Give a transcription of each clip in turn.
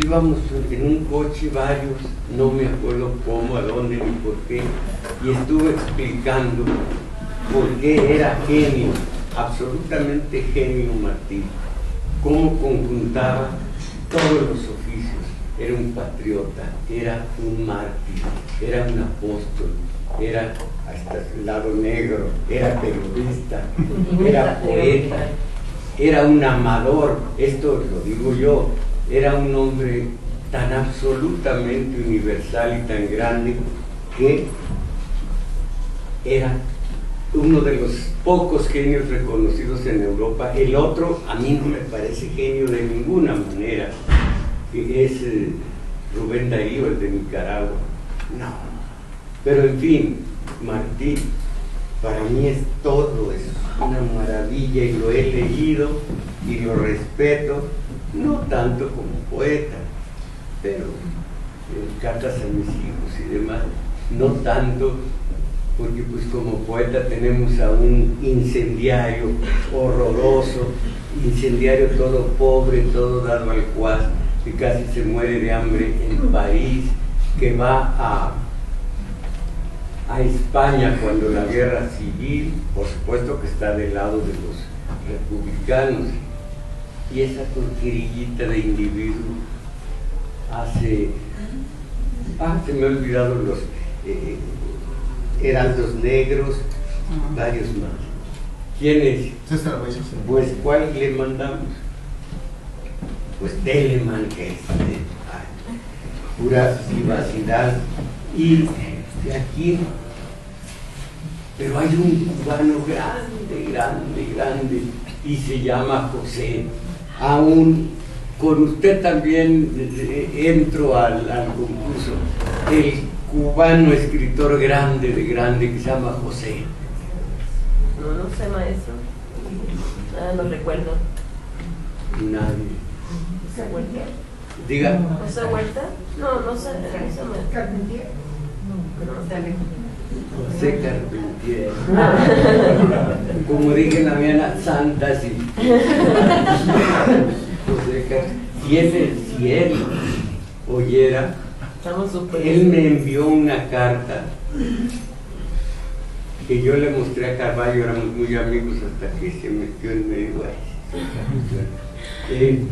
Íbamos en un coche varios, no me acuerdo cómo, a dónde ni por qué, y estuve explicando por qué era genio, absolutamente genio Martí, cómo conjuntaba todos los oficios. Era un patriota, era un mártir, era un apóstol, era hasta el lado negro, era periodista, era poeta, era un amador, esto lo digo yo, era un hombre tan absolutamente universal y tan grande que era uno de los pocos genios reconocidos en Europa. El otro a mí no me parece genio de ninguna manera, que es Rubén Darío, el de Nicaragua. No, pero en fin, Martí para mí es todo, es una maravilla y lo he leído y lo respeto, no tanto como poeta, pero cartas a mis hijos y demás, no tanto, porque pues como poeta tenemos a un incendiario horroroso, incendiario todo pobre, todo dado al cuas, que casi se muere de hambre en París, que va a España cuando la guerra civil, por supuesto que está del lado de los republicanos, y esa tonterillita de individuo hace, se me han olvidado los heraldos negros, varios más. ¿Quién es? Pues ¿cuál le mandamos? Pues Telemann, que es pura vivacidad. Y de aquí, pero hay un cubano grande, y se llama José. Aún con usted también entro al concurso. El cubano escritor grande que se llama José. No sé, maestro. No recuerdo. Nadie. ¿José Huerta? Diga. ¿José Huerta? No sé. Carpentier. José Carpentier. Como dije en la mañana, Santa sí. José Carpentier. Si él oyera, él me envió una carta que yo le mostré a Carballo, éramos muy amigos hasta que se metió en medio ahí.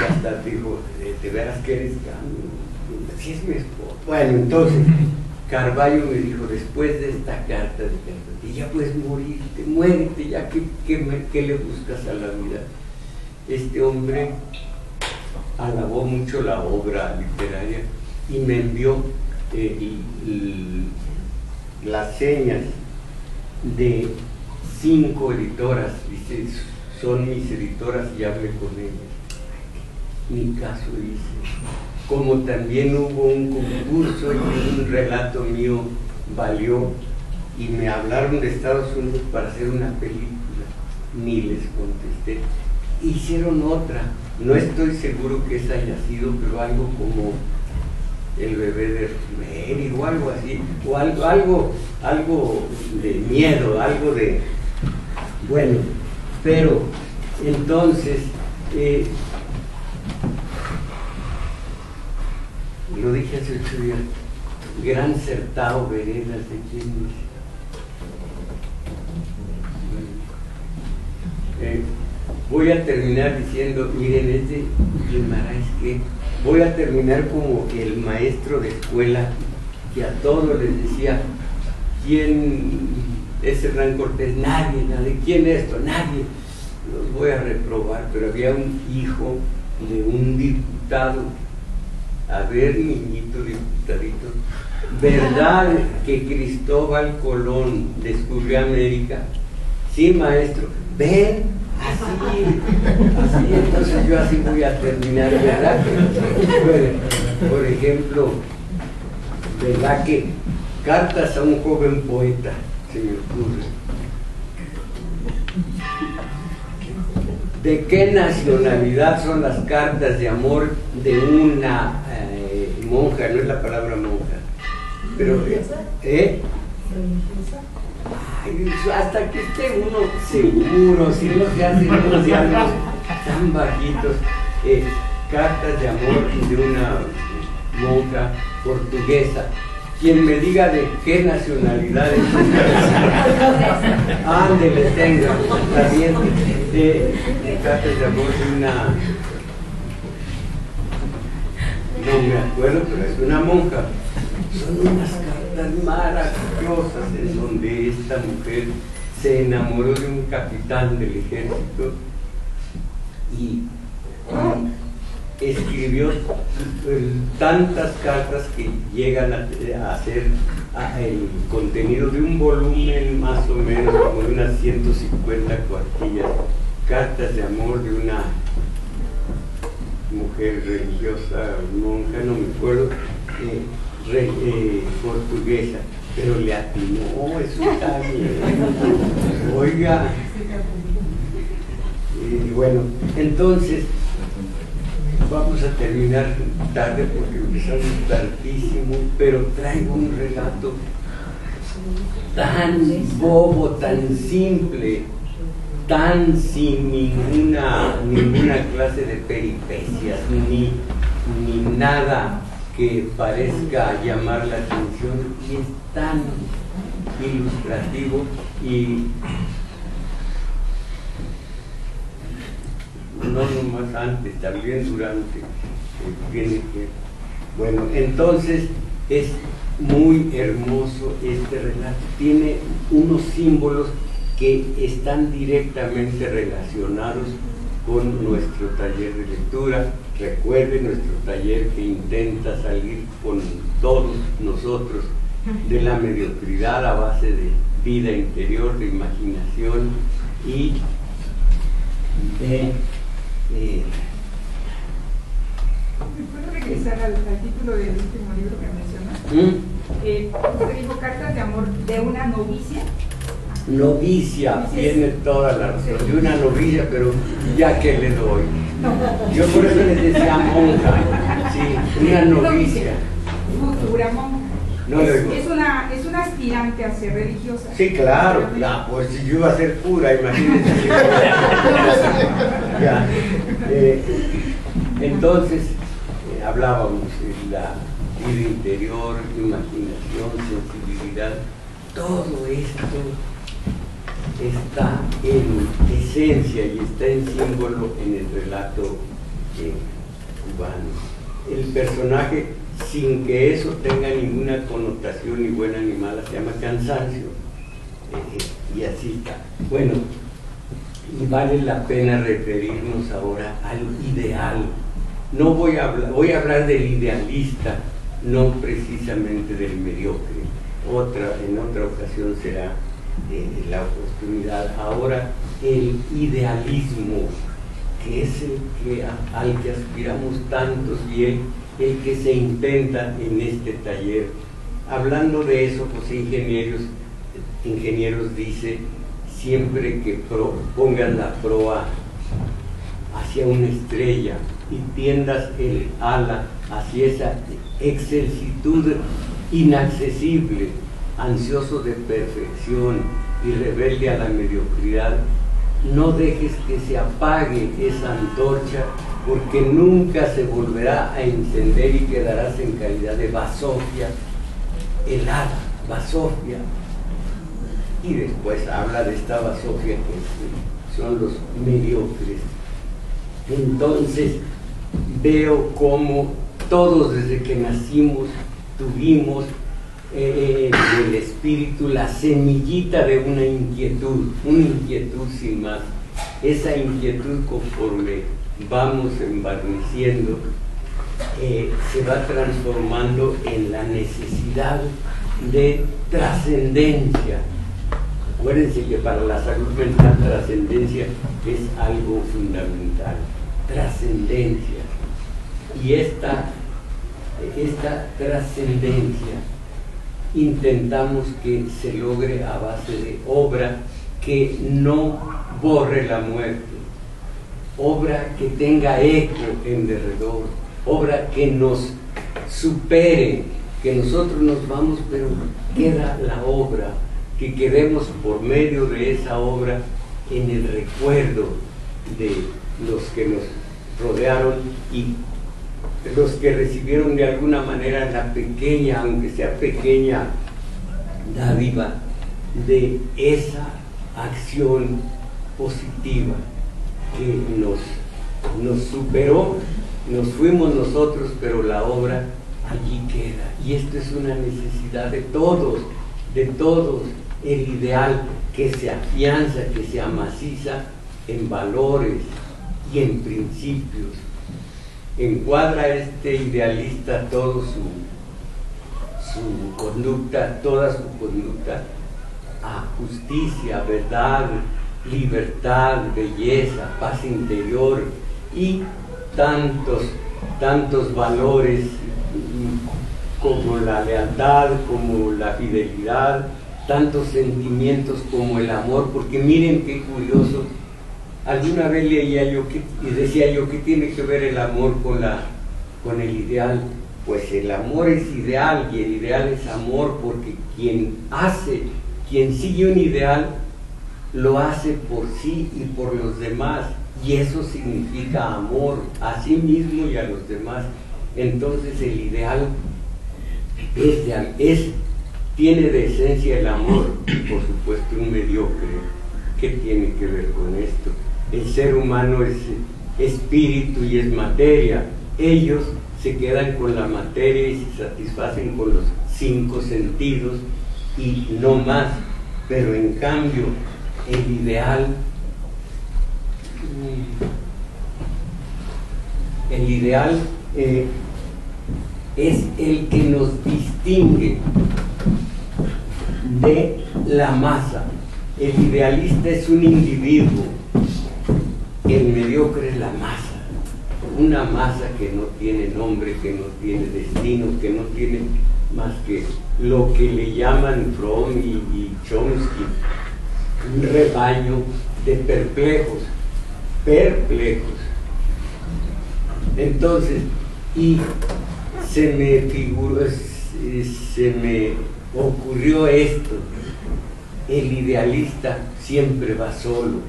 Hasta dijo, ¿de veras que eres cambio? Si es mi esposo. Bueno, entonces Carballo me dijo, después de esta carta de Carballo, ya puedes morirte, muérete, ya ¿qué le buscas a la vida? Este hombre alabó mucho la obra literaria y me envió las señas de 5 editoras, dice, son mis editoras y hablé con ellas. Mi caso hice. Como también hubo un concurso y un relato mío valió y me hablaron de Estados Unidos para hacer una película, ni les contesté. Hicieron otra, no estoy seguro que esa haya sido, pero algo como El bebé de Rosemary o algo así, o algo de miedo, algo de... Bueno, pero entonces lo dije hace 8 días, Gran Certao Veredas de quién es. Voy a terminar diciendo, miren, es de Guimarães, que voy a terminar como el maestro de escuela que a todos les decía, ¿quién es Hernán Cortés? Nadie. ¿Quién es esto? Nadie. Los voy a reprobar, pero había un hijo de un diputado. A ver, niñito diputadito, ¿verdad que Cristóbal Colón descubrió América? Sí, maestro. Ven, así, entonces yo así voy a terminar, ¿verdad? Por ejemplo, ¿verdad que cartas a un joven poeta se me ocurre? ¿De qué nacionalidad son las cartas de amor de una monja? No es la palabra monja, pero ay, hasta que esté uno seguro, si no se hacen unos diálogos tan bajitos. cartas de amor de una monja portuguesa. Quien me diga de qué nacionalidad es, ándele, tenga, está bien, de cartas de amor de una, no me acuerdo, pero es una monja. Son unas cartas maravillosas en donde esta mujer se enamoró de un capitán del ejército y escribió tantas cartas que llegan a ser el contenido de un volumen más o menos como de unas 150 cuartillas, cartas de amor de una mujer religiosa, monja, no me acuerdo, portuguesa, pero le atinó, eso está bien. Oiga, y bueno, entonces vamos a terminar tarde porque empezamos tardísimo, pero traigo un relato tan bobo, tan simple, tan sin ninguna clase de peripecias, ni nada que parezca llamar la atención, y es tan ilustrativo y no nomás antes, también durante, tiene que, bueno, entonces es muy hermoso este relato, tiene unos símbolos que están directamente relacionados con nuestro taller de lectura. Recuerden nuestro taller que intenta salir con todos nosotros de la mediocridad a base de vida interior, de imaginación y de ¿Puedo regresar al título del último libro que mencionó? Usted dijo cartas de amor de una novicia. Novicia, tiene toda la razón, de una novicia, pero ya que le doy. Yo por eso les decía monja, sí, una novicia. Futura monja. No, es una aspirante a ser religiosa. Sí, claro, pues si yo iba a ser pura, imagínense. Ya, entonces, hablábamos de la vida interior, imaginación, sensibilidad, todo esto está en esencia y está en símbolo en el relato cubano. El personaje, sin que eso tenga ninguna connotación ni buena ni mala, se llama Cansancio, y así está. Bueno, y vale la pena referirnos ahora al ideal. No voy a hablar del idealista, no precisamente del mediocre. En otra ocasión será la oportunidad. Ahora, el idealismo, que es al que aspiramos tantos, y el que se intenta en este taller. Hablando de eso, pues ingenieros dice, siempre que pongas la proa hacia una estrella y tiendas el ala hacia esa excelsitud inaccesible, ansioso de perfección y rebelde a la mediocridad, no dejes que se apague esa antorcha, porque nunca se volverá a encender y quedarás en calidad de basofia helada, basofia. Y después habla de esta basofia que son los mediocres. Entonces veo cómo todos desde que nacimos tuvimos en el espíritu la semillita de una inquietud sin más. Esa inquietud, conforme vamos embarneciendo, se va transformando en la necesidad de trascendencia. Acuérdense que para la salud mental trascendencia es algo fundamental, trascendencia. Y esta trascendencia intentamos que se logre a base de obra que no borre la muerte, obra que tenga eco en derredor, obra que nos supere, que nosotros nos vamos, pero queda la obra, que quedemos por medio de esa obra en el recuerdo de los que nos rodearon, y los que recibieron de alguna manera la pequeña, aunque sea pequeña, dádiva de esa acción positiva que nos superó. Nos fuimos nosotros, pero la obra allí queda. Y esto es una necesidad de todos, el ideal que se afianza, que se amaciza en valores y en principios. Encuadra este idealista todo su conducta, toda su conducta a justicia, verdad, libertad, belleza, paz interior y tantos valores como la lealtad, como la fidelidad, tantos sentimientos como el amor, porque miren qué curioso. Alguna vez leía yo y decía yo, ¿qué tiene que ver el amor con el ideal? Pues el amor es ideal y el ideal es amor, porque quien sigue un ideal lo hace por sí y por los demás, y eso significa amor a sí mismo y a los demás. Entonces el ideal tiene de esencia el amor, y por supuesto un mediocre. ¿Qué tiene que ver con esto? El ser humano es espíritu y es materia. Ellos se quedan con la materia y se satisfacen con los 5 sentidos y no más. Pero en cambio el ideal es el que nos distingue de la masa. El idealista es un individuo, el mediocre es la masa, una masa que no tiene nombre, que no tiene destino, que no tiene más que lo que le llaman Fromm y Chomsky, un rebaño de perplejos. Entonces, y se me ocurrió esto: el idealista siempre va solo,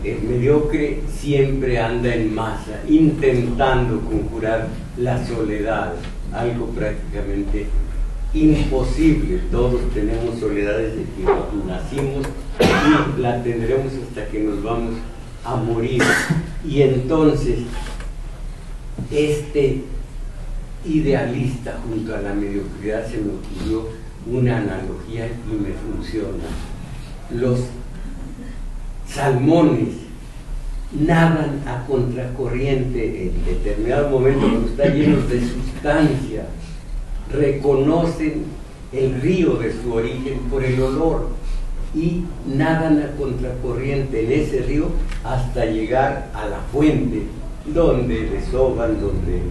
el mediocre siempre anda en masa, intentando conjurar la soledad, algo prácticamente imposible. Todos tenemos soledad desde que nacimos y la tendremos hasta que nos vamos a morir. Y entonces este idealista junto a la mediocridad, se me ocurrió una analogía y me funciona. Los salmones nadan a contracorriente en determinado momento cuando están llenos de sustancia, reconocen el río de su origen por el olor y nadan a contracorriente en ese río hasta llegar a la fuente, donde desovan, donde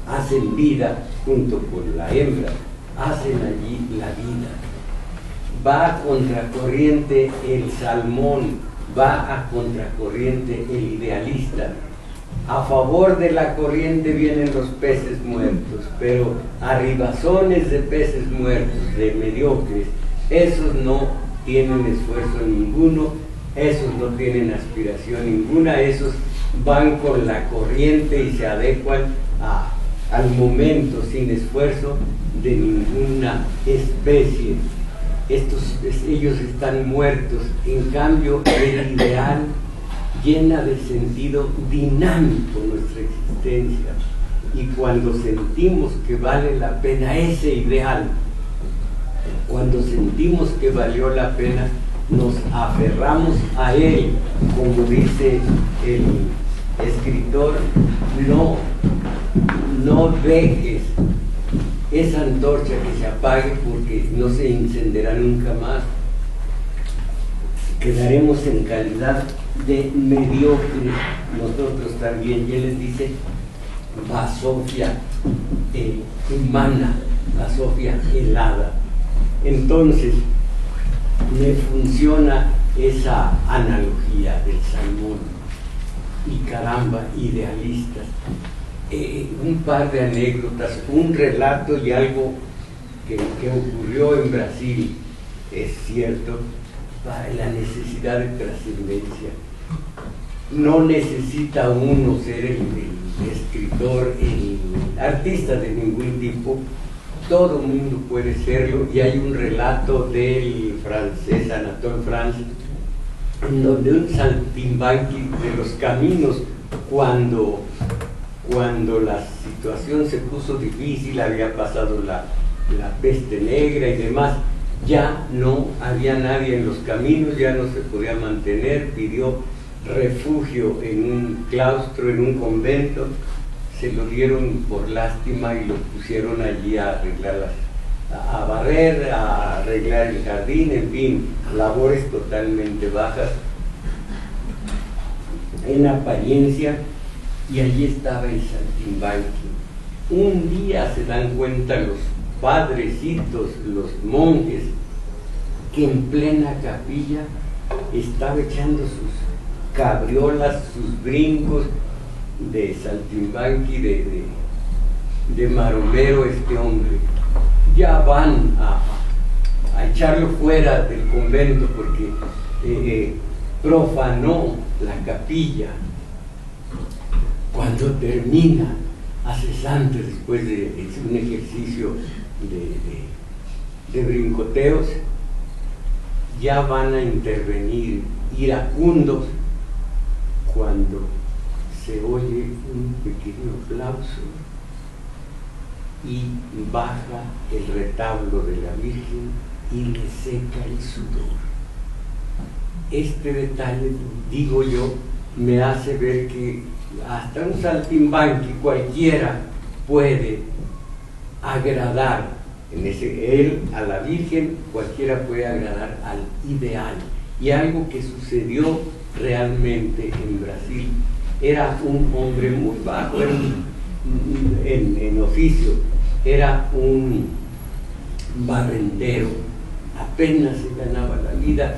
hacen vida junto con la hembra, hacen allí la vida. Va a contracorriente el salmón, va a contracorriente el idealista. A favor de la corriente vienen los peces muertos, pero arribazones de peces muertos, de mediocres, esos no tienen esfuerzo ninguno, esos no tienen aspiración ninguna, esos van con la corriente y se adecuan al momento, sin esfuerzo de ninguna especie. Ellos están muertos. En cambio, el ideal llena de sentido dinámico nuestra existencia, y cuando sentimos que vale la pena ese ideal, cuando sentimos que valió la pena, nos aferramos a él. Como dice el escritor, no dejes esa antorcha que se apague, porque no se encenderá nunca más. Quedaremos en calidad de mediocres nosotros también. Y él les dice basofia humana, basofia helada. Entonces me funciona esa analogía del salmón. Y caramba, idealistas. Un par de anécdotas, un relato y algo que ocurrió en Brasil, es cierto, para la necesidad de trascendencia. no necesita uno ser el escritor, el artista de ningún tipo, todo mundo puede serlo. Y hay un relato del francés Anatole France, en donde un saltimbanqui de los caminos, cuando la situación se puso difícil, había pasado la peste negra y demás, ya no había nadie en los caminos, ya no se podía mantener, pidió refugio en un claustro, en un convento, se lo dieron por lástima y lo pusieron allí a arreglar a barrer, a arreglar el jardín, en fin, labores totalmente bajas en apariencia. Y allí estaba el saltimbanqui. Un día se dan cuenta los padrecitos, los monjes, que en plena capilla estaba echando sus cabriolas, sus brincos de saltimbanqui, de maromero este hombre. Ya van a echarlo fuera del convento porque profanó la capilla. Cuando termina, a cesantes, después de un ejercicio de brincoteos, ya van a intervenir iracundos, cuando se oye un pequeño aplauso y baja el retablo de la Virgen y le seca el sudor. Este detalle, digo yo, me hace ver que hasta un saltimbanqui cualquiera puede agradar, él a la Virgen, cualquiera puede agradar al ideal. Y algo que sucedió realmente en Brasil, era un hombre muy bajo en oficio, era un barrendero, apenas se ganaba la vida,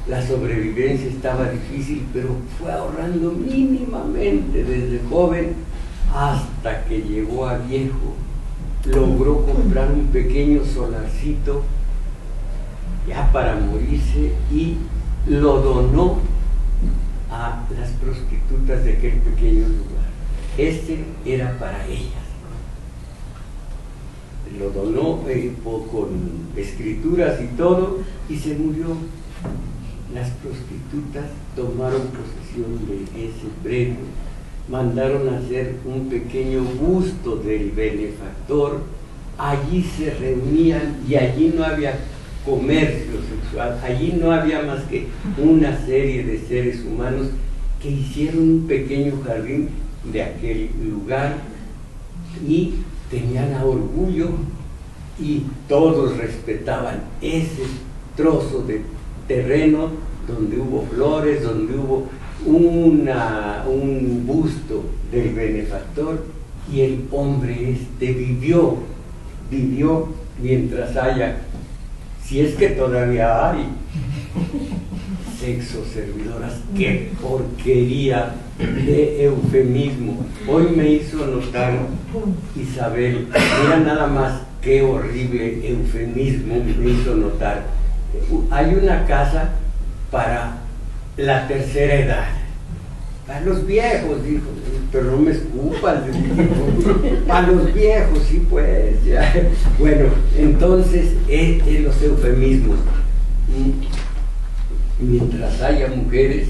la sobrevivencia estaba difícil, pero fue ahorrando mínimamente desde joven hasta que llegó a viejo. Logró comprar un pequeño solarcito ya para morirse y lo donó a las prostitutas de aquel pequeño lugar. Este era para ellas. Lo donó con escrituras y todo, y se murió. Las prostitutas tomaron posesión de ese predio, mandaron a hacer un pequeño busto del benefactor, allí se reunían y allí no había comercio sexual, allí no había más que una serie de seres humanos que hicieron un pequeño jardín de aquel lugar y tenían a orgullo, y todos respetaban ese trozo de terreno donde hubo flores, donde hubo un busto del benefactor, y el hombre este vivió mientras haya, si es que todavía hay, sexo servidoras. ¡Qué porquería de eufemismo! Hoy me hizo notar Isabel, mira nada más qué horrible eufemismo me hizo notar. Hay una casa para la tercera edad, para los viejos, dijo, pero no me escupas, para los viejos, sí pues, ya. Bueno, entonces los eufemismos, mientras haya mujeres,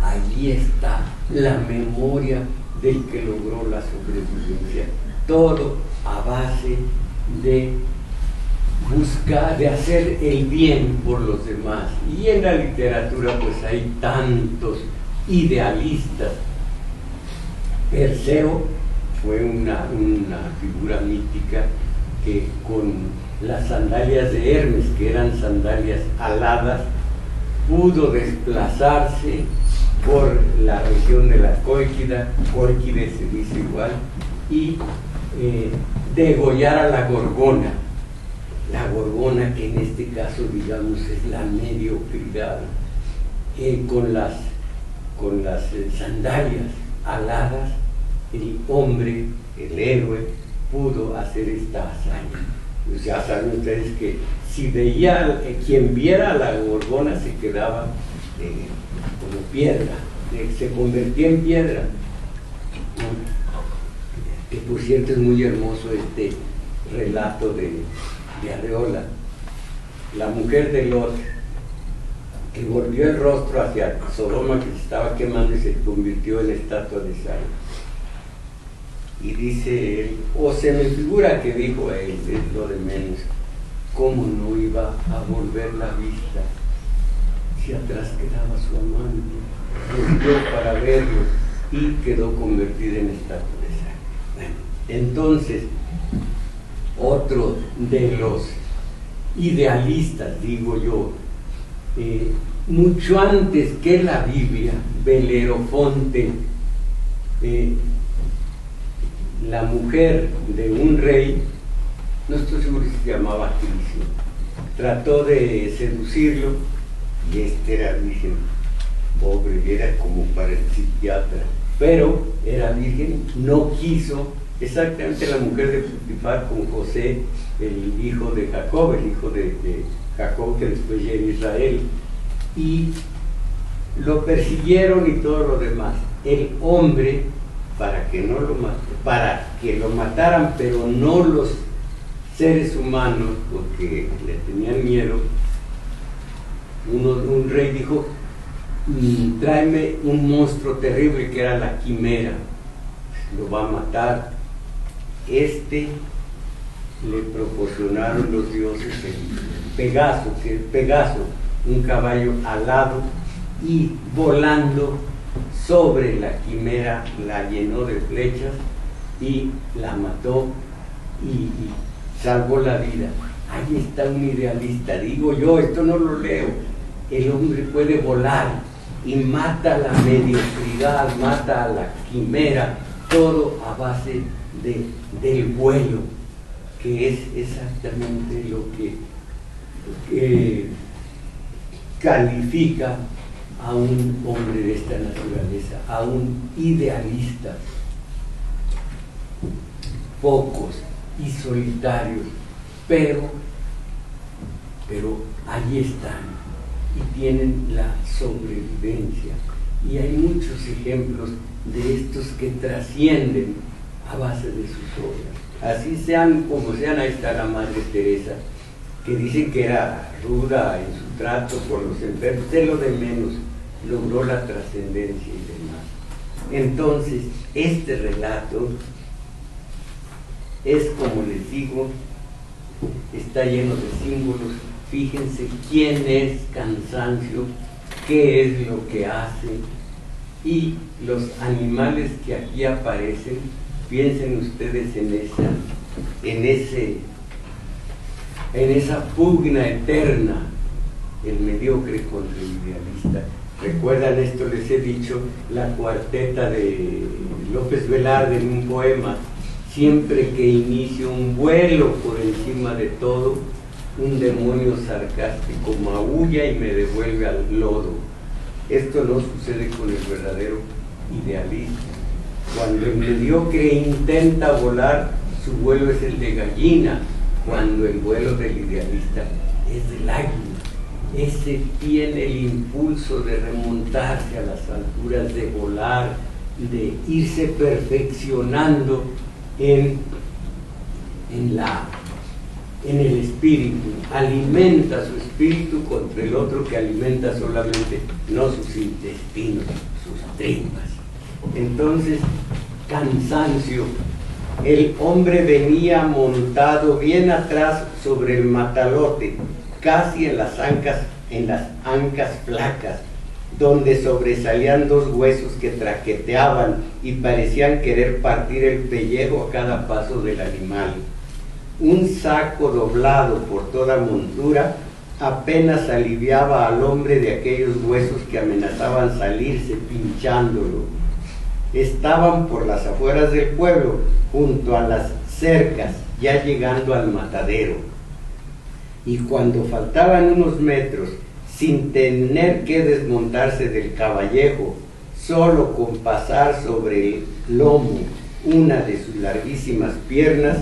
allí está la memoria del que logró la sobrevivencia, todo a base de buscar, de hacer el bien por los demás. Y en la literatura pues hay tantos idealistas. Perseo fue una figura mítica que con las sandalias de Hermes, que eran sandalias aladas, pudo desplazarse por la región de la Cólquida se dice igual, y degollar a la gorgona, que en este caso digamos es la mediocridad, con las sandalias aladas. El hombre, el héroe, pudo hacer esta hazaña. Pues ya saben ustedes que si veía, quien viera a la gorgona se quedaba como piedra, se convertía en piedra. Que por cierto es muy hermoso este relato de Arreola. La mujer de Lot, que volvió el rostro hacia Sodoma, que se estaba quemando, y se convirtió en estatua de sal. Y dice él, o se me figura que dijo a él, es lo de menos, ¿cómo no iba a volver la vista si atrás quedaba su amante? Volvió para verlo y quedó convertida en estatua de sal. Bueno, entonces, otro de los idealistas, digo yo, mucho antes que la Biblia, Belerofonte, la mujer de un rey, no estoy seguro si se llamaba Crisio, trató de seducirlo y este era virgen, pobre, era como para el psiquiatra, pero era virgen, no quiso. Exactamente la mujer de Potifar con José, el hijo de Jacob, el hijo de Jacob que después llega a Israel, y lo persiguieron y todo lo demás. El hombre, para que lo mataran, pero no los seres humanos, porque le tenían miedo, un rey dijo, tráeme un monstruo terrible que era la quimera, lo va a matar. Le proporcionaron los dioses el Pegaso, un caballo alado, y volando sobre la quimera la llenó de flechas y la mató y salvó la vida. Ahí está un idealista, digo yo, esto no lo leo. El hombre puede volar y mata a la mediocridad, mata a la quimera, todo a base del vuelo, que es exactamente lo que califica a un hombre de esta naturaleza, a un idealista. Pocos y solitarios, pero allí están y tienen la sobrevivencia. Y hay muchos ejemplos de estos que trascienden a base de sus obras. Así sean como sean, ahí está la Madre Teresa, que dicen que era ruda en su trato con los enfermos, de lo de menos, logró la trascendencia y demás. Entonces, este relato es, como les digo, está lleno de símbolos. Fíjense quién es Cansancio, qué es lo que hace, y los animales que aquí aparecen. Piensen ustedes en esa pugna eterna, el mediocre contra el idealista. ¿Recuerdan esto? Les he dicho, la cuarteta de López Velarde en un poema: siempre que inicio un vuelo por encima de todo, un demonio sarcástico maulla y me devuelve al lodo. Esto no sucede con el verdadero idealista. Cuando el mediocre intenta volar, su vuelo es el de gallina, cuando el vuelo del idealista es del águila. Ese tiene el impulso de remontarse a las alturas, de volar, de irse perfeccionando en el espíritu. Alimenta su espíritu contra el otro que alimenta solamente no sus intestinos, sus tripas. Entonces, Cansancio, el hombre venía montado bien atrás sobre el matalote, casi en las ancas flacas, donde sobresalían dos huesos que traqueteaban y parecían querer partir el pellejo a cada paso del animal. Un saco doblado por toda montura apenas aliviaba al hombre de aquellos huesos que amenazaban salirse pinchándolo. Estaban por las afueras del pueblo, junto a las cercas, ya llegando al matadero. Y cuando faltaban unos metros, sin tener que desmontarse del caballejo, solo con pasar sobre el lomo una de sus larguísimas piernas,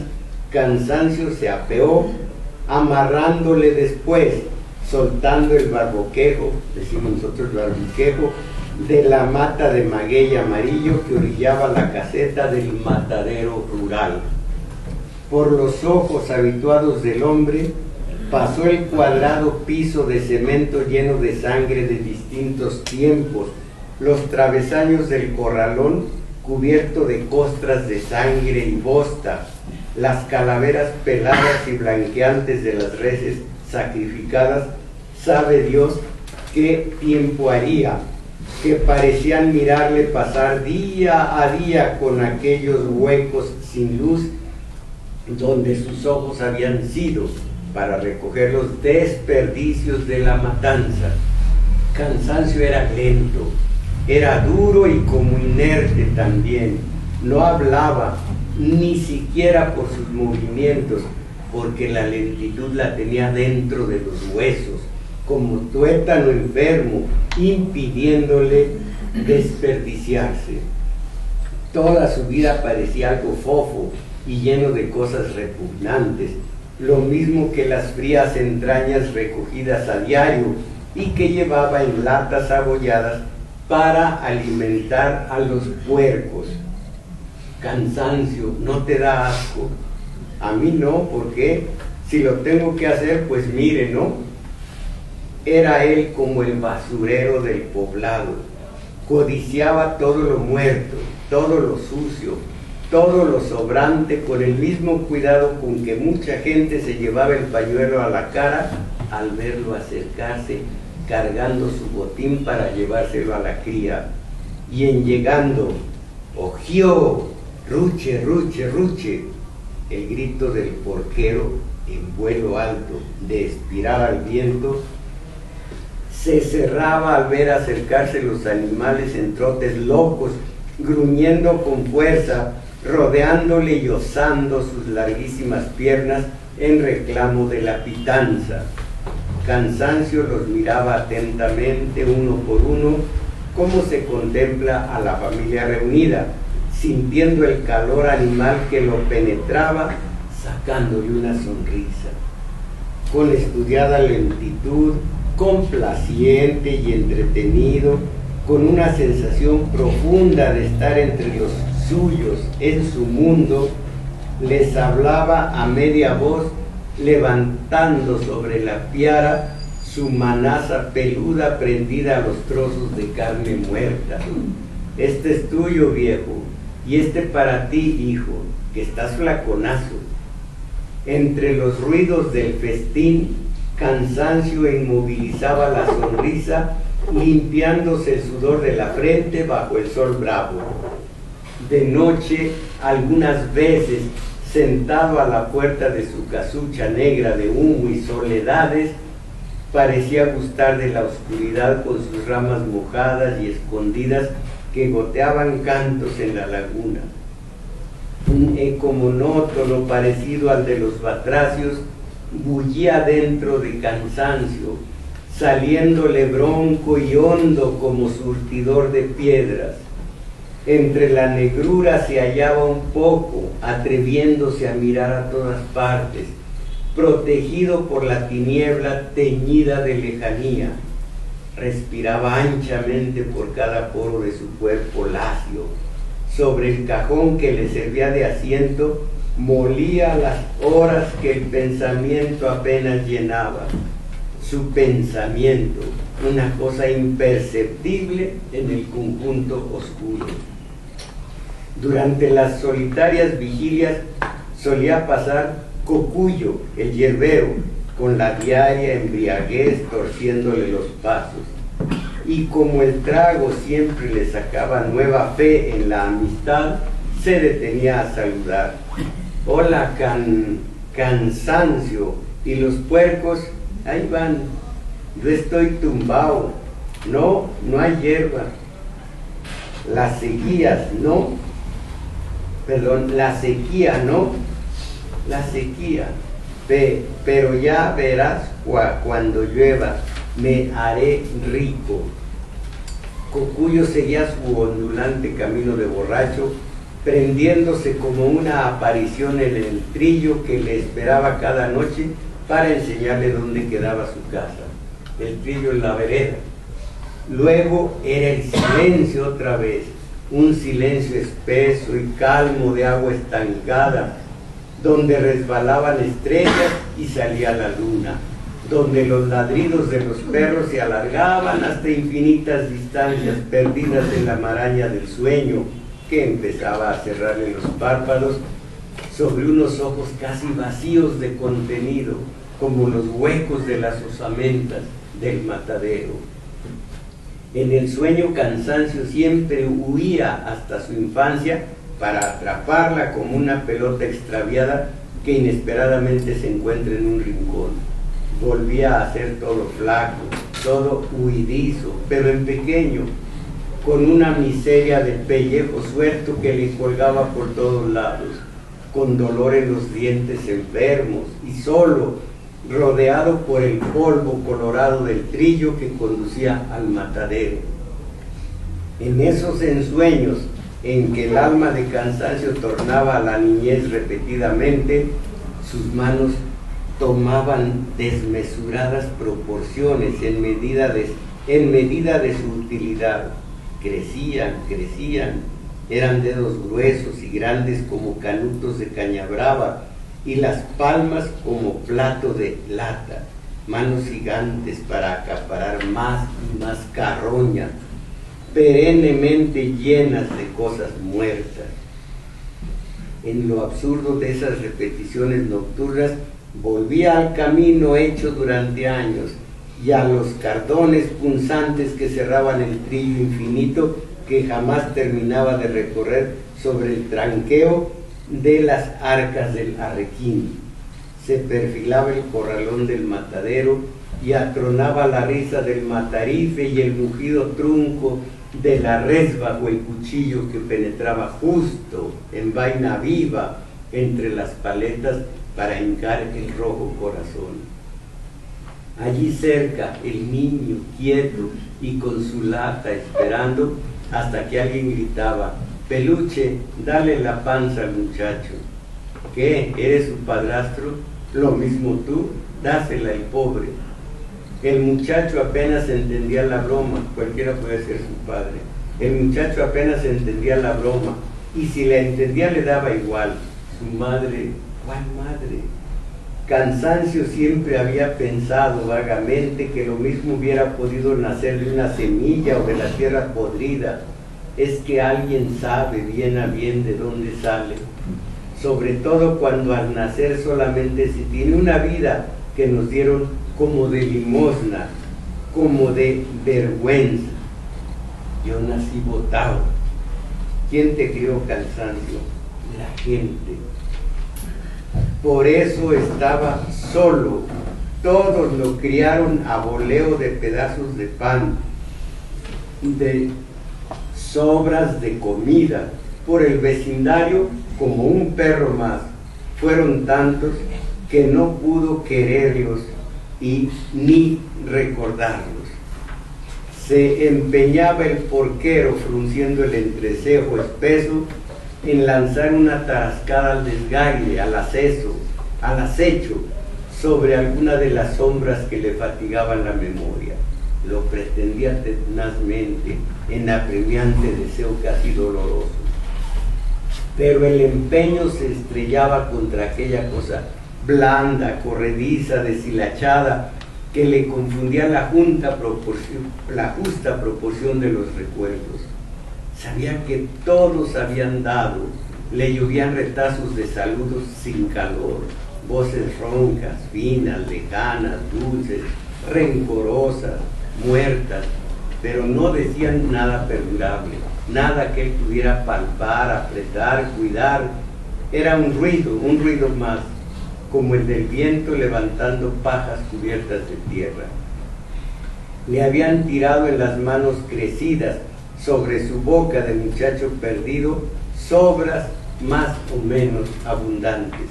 Cansancio se apeó, amarrándole después, soltando el barboquejo, decimos nosotros barboquejo, de la mata de maguey amarillo que orillaba la caseta del matadero rural. Por los ojos habituados del hombre pasó el cuadrado piso de cemento lleno de sangre de distintos tiempos, los travesaños del corralón cubierto de costras de sangre y bosta, las calaveras peladas y blanqueantes de las reses sacrificadas, sabe Dios qué tiempo haría, que parecían mirarle pasar día a día con aquellos huecos sin luz donde sus ojos habían sido para recoger los desperdicios de la matanza. Cansancio era lento, era duro y como inerte también. No hablaba, ni siquiera por sus movimientos, porque la lentitud la tenía dentro de los huesos, como tuétano enfermo, impidiéndole desperdiciarse. Toda su vida parecía algo fofo y lleno de cosas repugnantes, lo mismo que las frías entrañas recogidas a diario y que llevaba en latas abolladas para alimentar a los puercos. Cansancio, ¿no te da asco? A mí no, porque si lo tengo que hacer, pues mire, ¿no? Era él como el basurero del poblado, codiciaba todo lo muerto, todo lo sucio, todo lo sobrante, con el mismo cuidado con que mucha gente se llevaba el pañuelo a la cara al verlo acercarse, cargando su botín para llevárselo a la cría. Y en llegando, ¡ojío! ¡Ruche, ruche, ruche! El grito del porquero en vuelo alto, de espiral al viento, se cerraba al ver acercarse los animales en trotes locos, gruñendo con fuerza, rodeándole y osando sus larguísimas piernas en reclamo de la pitanza. Cansancio los miraba atentamente uno por uno, como se contempla a la familia reunida, sintiendo el calor animal que lo penetraba, sacándole una sonrisa. Con estudiada lentitud, complaciente y entretenido, con una sensación profunda de estar entre los suyos en su mundo, les hablaba a media voz, levantando sobre la piara su manaza peluda prendida a los trozos de carne muerta. Este es tuyo, viejo, y este para ti, hijo, que estás flaconazo. Entre los ruidos del festín, Cansancio inmovilizaba la sonrisa, limpiándose el sudor de la frente bajo el sol bravo. De noche, algunas veces, sentado a la puerta de su casucha negra de humo y soledades, parecía gustar de la oscuridad con sus ramas mojadas y escondidas que goteaban cantos en la laguna. Un eco monótono parecido al de los batracios bullía dentro de Cansancio, saliéndole bronco y hondo como surtidor de piedras. Entre la negrura se hallaba un poco, atreviéndose a mirar a todas partes, protegido por la tiniebla teñida de lejanía. Respiraba anchamente por cada poro de su cuerpo lacio. Sobre el cajón que le servía de asiento, molía las horas que el pensamiento apenas llenaba. Su pensamiento, una cosa imperceptible en el conjunto oscuro. Durante las solitarias vigilias solía pasar Cocuyo, el yerbero, con la diaria embriaguez torciéndole los pasos. Y como el trago siempre le sacaba nueva fe en la amistad, se detenía a saludar. Hola, Cansancio. Y los puercos, ahí van. Yo estoy tumbado. No, no hay hierba. Las sequías, no. Perdón, la sequía, no. La sequía. Pero ya verás cuando llueva, me haré rico. Cocuyo seguía su ondulante camino de borracho, prendiéndose como una aparición en el trillo que le esperaba cada noche para enseñarle dónde quedaba su casa. El trillo en la vereda. Luego era el silencio otra vez, un silencio espeso y calmo de agua estancada, donde resbalaban estrellas y salía la luna, donde los ladridos de los perros se alargaban hasta infinitas distancias perdidas en la maraña del sueño, que empezaba a cerrarle los párpados sobre unos ojos casi vacíos de contenido, como los huecos de las osamentas del matadero. En el sueño Cansancio siempre huía hasta su infancia para atraparla como una pelota extraviada que inesperadamente se encuentra en un rincón. Volvía a ser todo flaco, todo huidizo, pero en pequeño, con una miseria de pellejo suelto que le colgaba por todos lados, con dolor en los dientes enfermos y solo, rodeado por el polvo colorado del trillo que conducía al matadero. En esos ensueños en que el alma de Cansancio tornaba a la niñez repetidamente, sus manos tomaban desmesuradas proporciones en medida de su utilidad. Crecían, eran dedos gruesos y grandes como canutos de caña brava, y las palmas como plato de lata, manos gigantes para acaparar más y más carroña, perennemente llenas de cosas muertas. En lo absurdo de esas repeticiones nocturnas, volvía al camino hecho durante años y a los cardones punzantes que cerraban el trillo infinito que jamás terminaba de recorrer sobre el tranqueo de las arcas del Arrequín. Se perfilaba el corralón del matadero y atronaba la risa del matarife y el mugido trunco de la res bajo el cuchillo que penetraba justo en vaina viva entre las paletas para hincar el rojo corazón. Allí cerca el niño quieto y con su lata esperando hasta que alguien gritaba: «Peluche, dale la panza al muchacho». ¿Qué? ¿Eres su padrastro? Lo mismo tú, dásela el pobre. El muchacho apenas entendía la broma, cualquiera puede ser su padre. El muchacho apenas entendía la broma, y si la entendía le daba igual. Su madre, ¿cuál madre? Cansancio siempre había pensado vagamente que lo mismo hubiera podido nacer de una semilla o de la tierra podrida. Es que alguien sabe bien a bien de dónde sale, sobre todo cuando al nacer solamente se tiene una vida que nos dieron como de limosna, como de vergüenza. Yo nací botado. ¿Quién te crió, Cansancio? La gente. Por eso estaba solo. Todos lo criaron a voleo de pedazos de pan, de sobras de comida, por el vecindario como un perro más. Fueron tantos que no pudo quererlos y ni recordarlos. Se empeñaba el porquero, frunciendo el entrecejo espeso, en lanzar una tarascada al desgaire, al acecho, sobre alguna de las sombras que le fatigaban la memoria. Lo pretendía tenazmente, en apremiante deseo casi doloroso. Pero el empeño se estrellaba contra aquella cosa blanda, corrediza, deshilachada, que le confundía la justa proporción de los recuerdos. Sabía que todos habían dado, le llovían retazos de saludos sin calor, voces roncas, finas, lejanas, dulces, rencorosas, muertas, pero no decían nada perdurable, nada que él pudiera palpar, apretar, cuidar. Era un ruido más, como el del viento levantando pajas cubiertas de tierra. Le habían tirado en las manos crecidas sobre su boca de muchacho perdido sobras más o menos abundantes,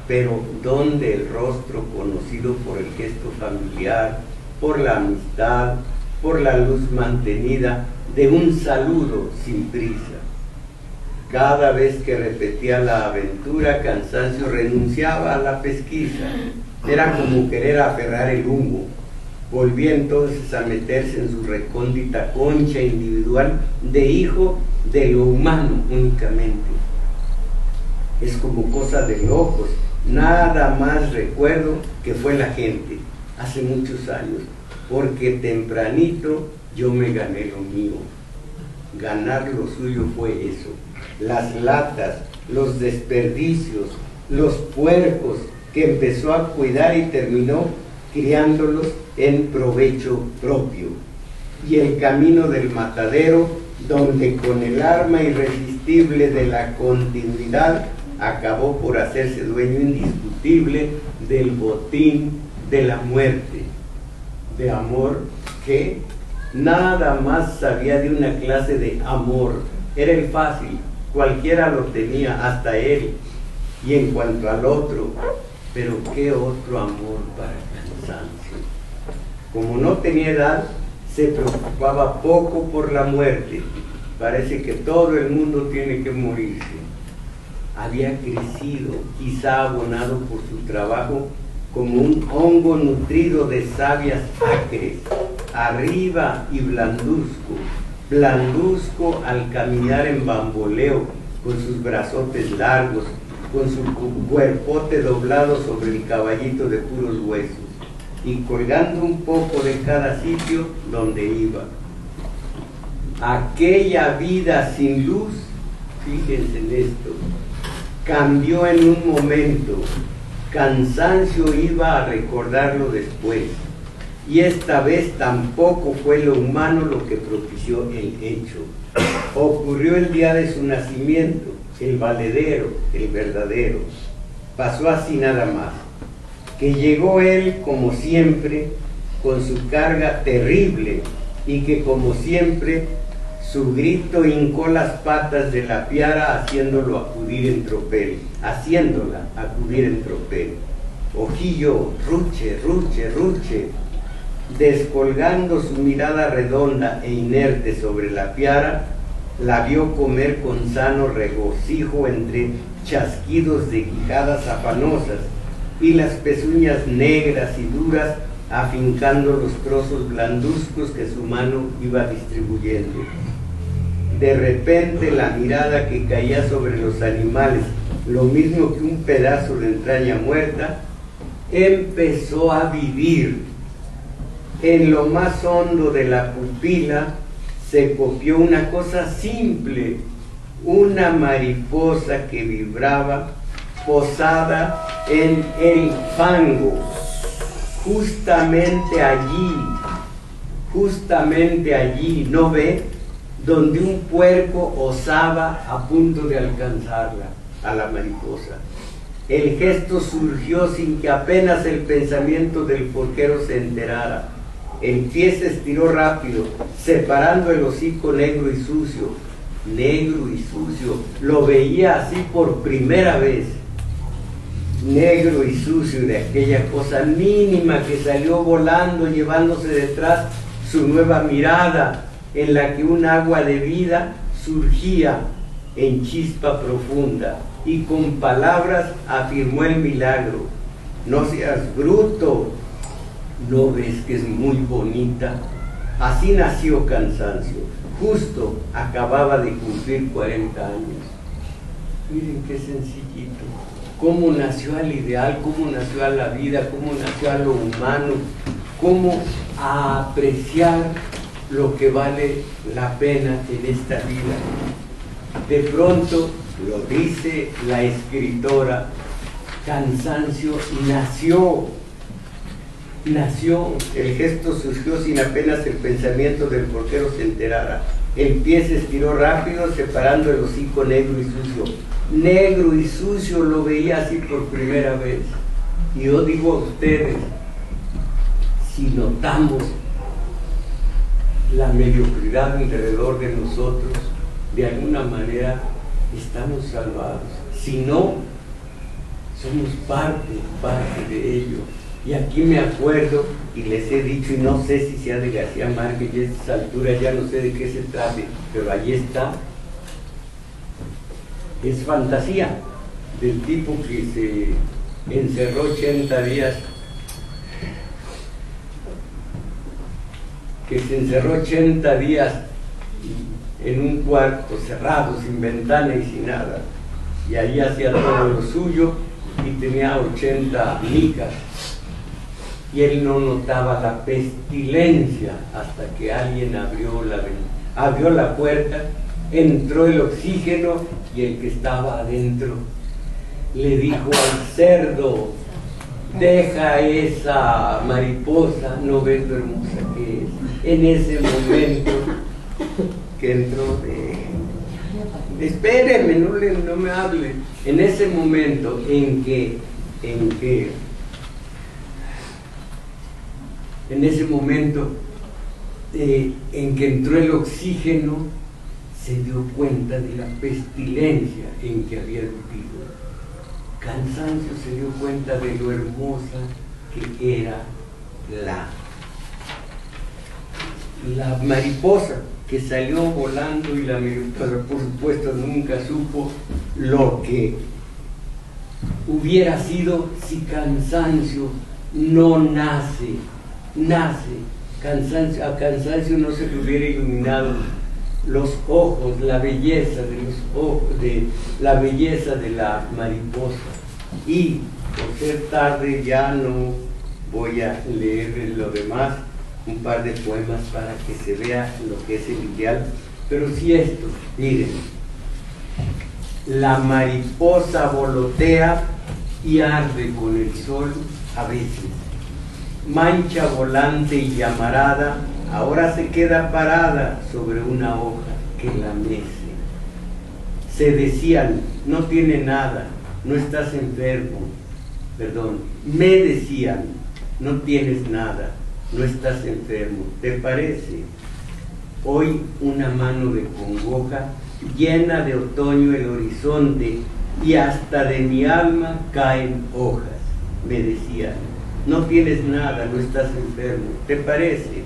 pero ¿dónde el rostro conocido por el gesto familiar, por la amistad, por la luz mantenida de un saludo sin prisa? Cada vez que repetía la aventura, Cansancio renunciaba a la pesquisa. Era como querer aferrar el humo. volvía entonces a meterse en su recóndita concha individual de hijo de lo humano únicamente. Es como cosa de locos. Nada más recuerdo que fue la gente, hace muchos años, porque tempranito yo me gané lo mío. Ganar lo suyo fue eso, las latas, los desperdicios, los puercos que empezó a cuidar y terminó criándolos en provecho propio. Y el camino del matadero, donde con el arma irresistible de la continuidad acabó por hacerse dueño indiscutible del botín de la muerte, de amor que nada más sabía de una clase de amor. Era el fácil, cualquiera lo tenía, hasta él. Y en cuanto al otro, pero qué otro amor para cansancio. Como no tenía edad, se preocupaba poco por la muerte. Parece que todo el mundo tiene que morirse. Había crecido, quizá abonado por su trabajo, como un hongo nutrido de sabias acres, arriba y blanduzco al caminar en bamboleo, con sus brazotes largos, con su cuerpote doblado sobre el caballito de puros huesos, y colgando un poco de cada sitio donde iba. Aquella vida sin luz, fíjense en esto, cambió en un momento. Cansancio iba a recordarlo después, y esta vez tampoco fue lo humano lo que propició el hecho. Ocurrió el día de su nacimiento, el valedero, el verdadero. Pasó así nada más, que llegó él como siempre con su carga terrible, y que como siempre su grito hincó las patas de la piara haciéndola acudir en tropel. Ojillo, ruche, ruche, ruche. Descolgando su mirada redonda e inerte sobre la piara, la vio comer con sano regocijo entre chasquidos de quijadas afanosas y las pezuñas negras y duras afincando los trozos blanduzcos que su mano iba distribuyendo. De repente la mirada que caía sobre los animales, lo mismo que un pedazo de entraña muerta, empezó a vivir. En lo más hondo de la pupila se copió una cosa simple, una mariposa que vibraba posada en el fango, justamente allí, ¿no ve? Donde un puerco osaba a punto de alcanzarla, a la mariposa. El gesto surgió sin que apenas el pensamiento del forquero se enterara. El pie se estiró rápido, separando el hocico negro y sucio. Negro y sucio, lo veía así por primera vez. Negro y sucio, de aquella cosa mínima que salió volando, llevándose detrás su nueva mirada, en la que un agua de vida surgía en chispa profunda, y con palabras afirmó el milagro: no seas bruto, ¿no ves que es muy bonita? Así nació Cansancio, justo acababa de cumplir 40 años. Miren qué sencillito, cómo nació al ideal, cómo nació a la vida, cómo nació a lo humano, cómo a apreciar lo que vale la pena en esta vida. De pronto, lo dice la escritora, Cansancio nació, el gesto surgió sin apenas el pensamiento del porquero se enterara. El pie se estiró rápido, separando el hocico negro y sucio. Negro y sucio, lo veía así por primera vez. Y yo digo a ustedes, si notamos la mediocridad alrededor de nosotros, de alguna manera estamos salvados. Si no, somos parte de ello. Y aquí me acuerdo, y les he dicho, y no sé si sea de García Márquez, y a estas alturas ya no sé de qué se trate, pero allí está. Es fantasía del tipo que se encerró 80 días que se encerró 80 días en un cuarto cerrado, sin ventana y sin nada, y ahí hacía todo lo suyo y tenía 80 micas, y él no notaba la pestilencia hasta que alguien abrió la puerta, entró el oxígeno y el que estaba adentro le dijo al cerdo: deja esa mariposa, no ves lo hermosa que es. En ese momento que entró, espéreme, no me hable. En ese momento en que entró el oxígeno, se dio cuenta de la pestilencia en que había vivido. Cansancio se dio cuenta de lo hermosa que era la mariposa que salió volando, y la mariposa, por supuesto, nunca supo lo que hubiera sido si Cansancio no nace. A Cansancio no se le hubiera iluminado los ojos, la belleza de los ojos, la belleza de la mariposa. Y por ser tarde ya no voy a leer lo demás, un par de poemas para que se vea lo que es el ideal, pero sí esto, miren: la mariposa volotea y arde con el sol a veces, mancha volante y llamarada, ahora se queda parada sobre una hoja que la mece. Se decían: no tiene nada, no estás enfermo. Perdón, me decían: no tienes nada, no estás enfermo. ¿Te parece? Hoy una mano de congoja llena de otoño el horizonte, y hasta de mi alma caen hojas. Me decían: no tienes nada, no estás enfermo. ¿Te parece?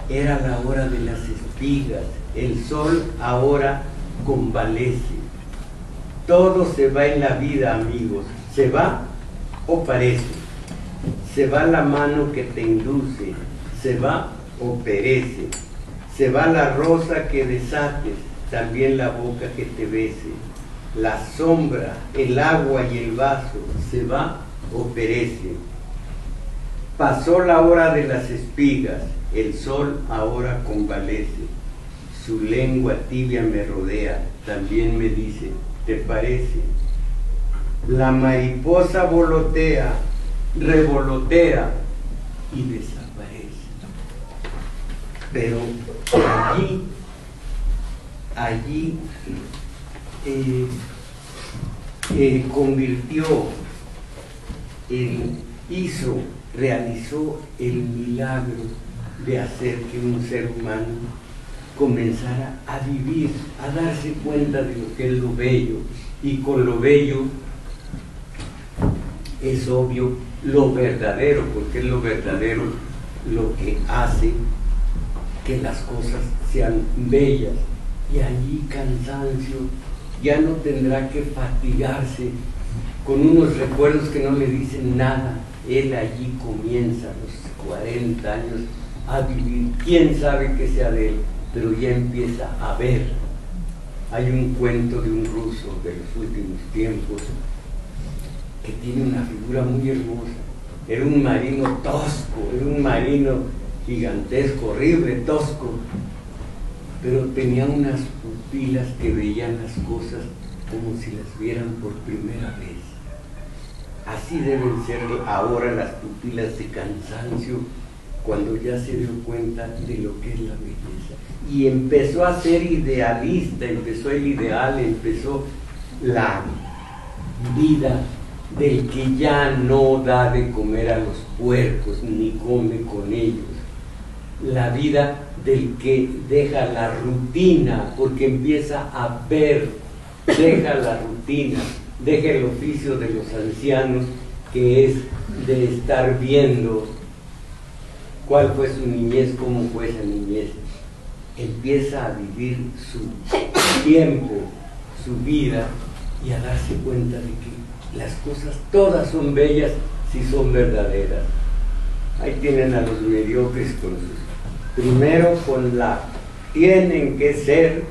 Era la hora de las espigas, el sol ahora convalece. Todo se va en la vida, amigos. ¿Se va o parece? Se va la mano que te induce, se va o perece. Se va la rosa que desates, también la boca que te bese. La sombra, el agua y el vaso, se va o perece. Pasó la hora de las espigas, el sol ahora convalece. Su lengua tibia me rodea, también me dice: ¿te parece? La mariposa volotea, revolotea y desaparece. Pero allí realizó el milagro de hacer que un ser humano comenzara a vivir, a darse cuenta de lo que es lo bello, y con lo bello es obvio lo verdadero, porque es lo verdadero lo que hace que las cosas sean bellas. Y allí Cansancio ya no tendrá que fatigarse con unos recuerdos que no le dicen nada. Él allí comienza a los 40 años a vivir, quién sabe qué sea de él, pero ya empieza a ver. Hay un cuento de un ruso de los últimos tiempos que tiene una figura muy hermosa. Era un marino tosco, era un marino gigantesco, horrible, tosco, pero tenía unas pupilas que veían las cosas como si las vieran por primera vez. Así deben ser ahora las pupilas de Cansancio, cuando ya se dio cuenta de lo que es la belleza. Y empezó a ser idealista, empezó el ideal, empezó la vida del que ya no da de comer a los puercos, ni come con ellos. La vida del que deja la rutina, porque empieza a ver, deja la rutina, deja el oficio de los ancianos, que es de estar viendo cuál fue su niñez, cómo fue esa niñez. Empieza a vivir su tiempo, su vida, y a darse cuenta de que las cosas todas son bellas si son verdaderas. Ahí tienen a los mediocres con sus Primero con la, tienen que ser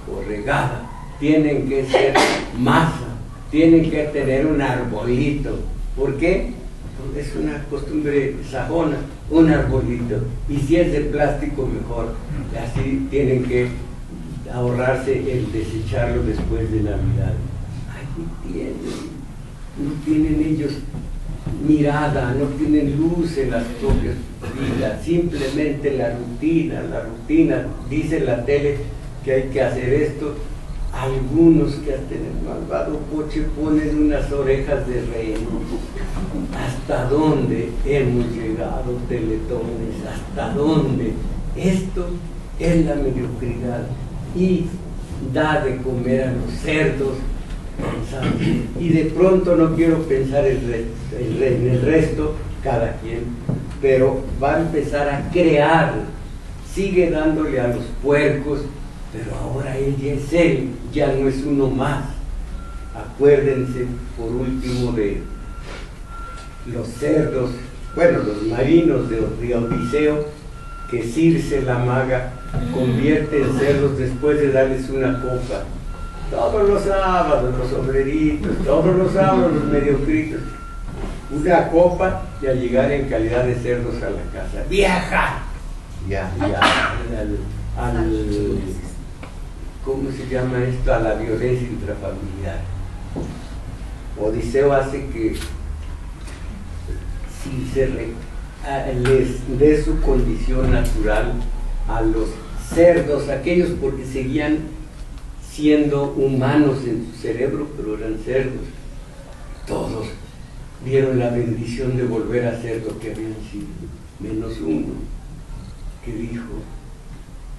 corregada, tienen que ser masa, tienen que tener un arbolito. ¿Por qué? Porque es una costumbre sajona, un arbolito. Y si es de plástico, mejor. Así tienen que ahorrarse el desecharlo después de Navidad. Aquí tienen, no tienen ellos mirada, no tienen luz en las propias vidas, simplemente la rutina, dice la tele que hay que hacer esto. Algunos que hasta en el malvado coche ponen unas orejas de reno. ¿Hasta dónde hemos llegado, teletones? ¿Hasta dónde? Esto es la mediocridad y da de comer a los cerdos cansados. Y de pronto no quiero pensar en el resto, cada quien, pero va a empezar a crear, sigue dándole a los puercos, pero ahora él ya es él, ya no es uno más. Acuérdense por último de los cerdos, bueno, los marinos de Odiseo, que Circe la maga convierte en cerdos después de darles una copa. Todos los sábados, los obreritos, todos los sábados, los mediocritos, una copa y al llegar en calidad de cerdos a la casa. ¡Vieja! Ya, ¿cómo se llama esto? A la violencia intrafamiliar. Odiseo hace que si se les dé su condición natural a los cerdos, aquellos porque seguían siendo humanos en su cerebro, pero eran cerdos. Todos dieron la bendición de volver a ser lo que habían sido, menos uno, que dijo,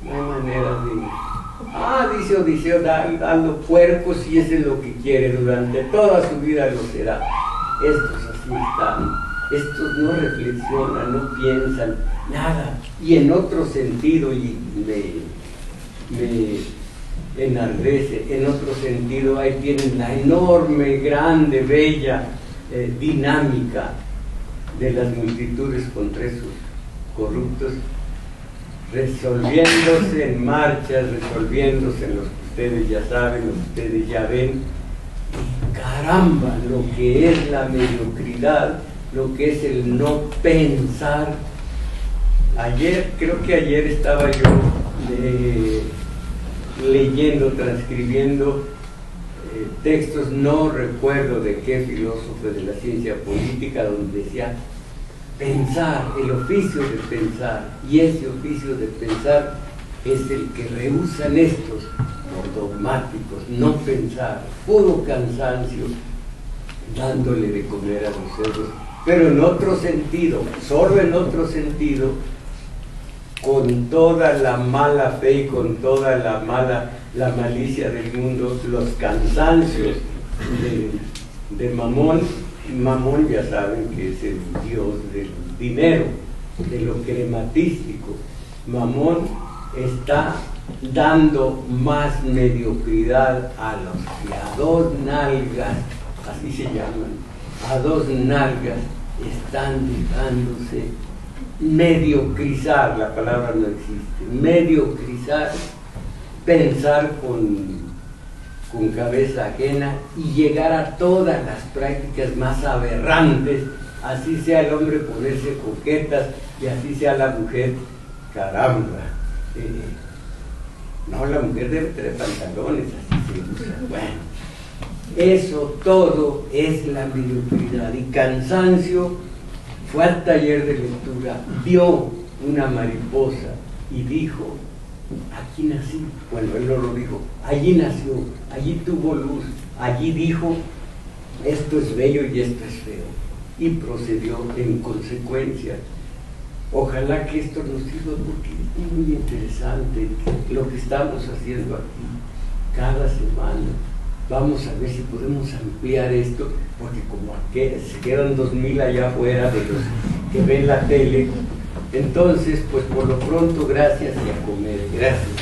no hay manera de... dice Odiseo, dando puercos, y ese es lo que quiere, durante toda su vida lo será. Estos así están, estos no reflexionan, no piensan, nada. Y en otro sentido, y me enardece, en otro sentido, ahí tienen la enorme, grande, bella dinámica de las multitudes contra esos corruptos, resolviéndose en marchas, resolviéndose en los que ustedes ya saben, los que ustedes ya ven. Caramba, lo que es la mediocridad, lo que es el no pensar. Creo que ayer estaba yo leyendo, transcribiendo textos, no recuerdo de qué filósofo de la ciencia política, donde decía pensar, el oficio de pensar, y ese oficio de pensar es el que rehusan estos por dogmáticos, no pensar, puro cansancio, dándole de comer a los cerdos, pero en otro sentido, solo en otro sentido, con toda la mala fe y con toda la malicia del mundo, los cansancios de Mamón. Mamón ya saben que es el dios del dinero, de lo crematístico. Mamón está dando más mediocridad a los que a dos nalgas, así se llaman, a dos nalgas están dejándose mediocrizar, la palabra no existe, mediocrizar, pensar con cabeza ajena y llegar a todas las prácticas más aberrantes, así sea el hombre ponerse coquetas y así sea la mujer, caramba, no, la mujer debe tener pantalones, así se usa, bueno, eso todo es la mediocridad. Y cansancio fue al taller de lectura, vio una mariposa y dijo, aquí nací. Bueno, él no lo dijo, allí nació, allí tuvo luz, allí dijo, esto es bello y esto es feo, y procedió en consecuencia. Ojalá que esto nos sirva, porque es muy interesante lo que estamos haciendo aquí cada semana. Vamos a ver si podemos ampliar esto, porque como se quedan 2000 allá afuera de los que ven la tele, entonces pues por lo pronto gracias y a comer. Gracias.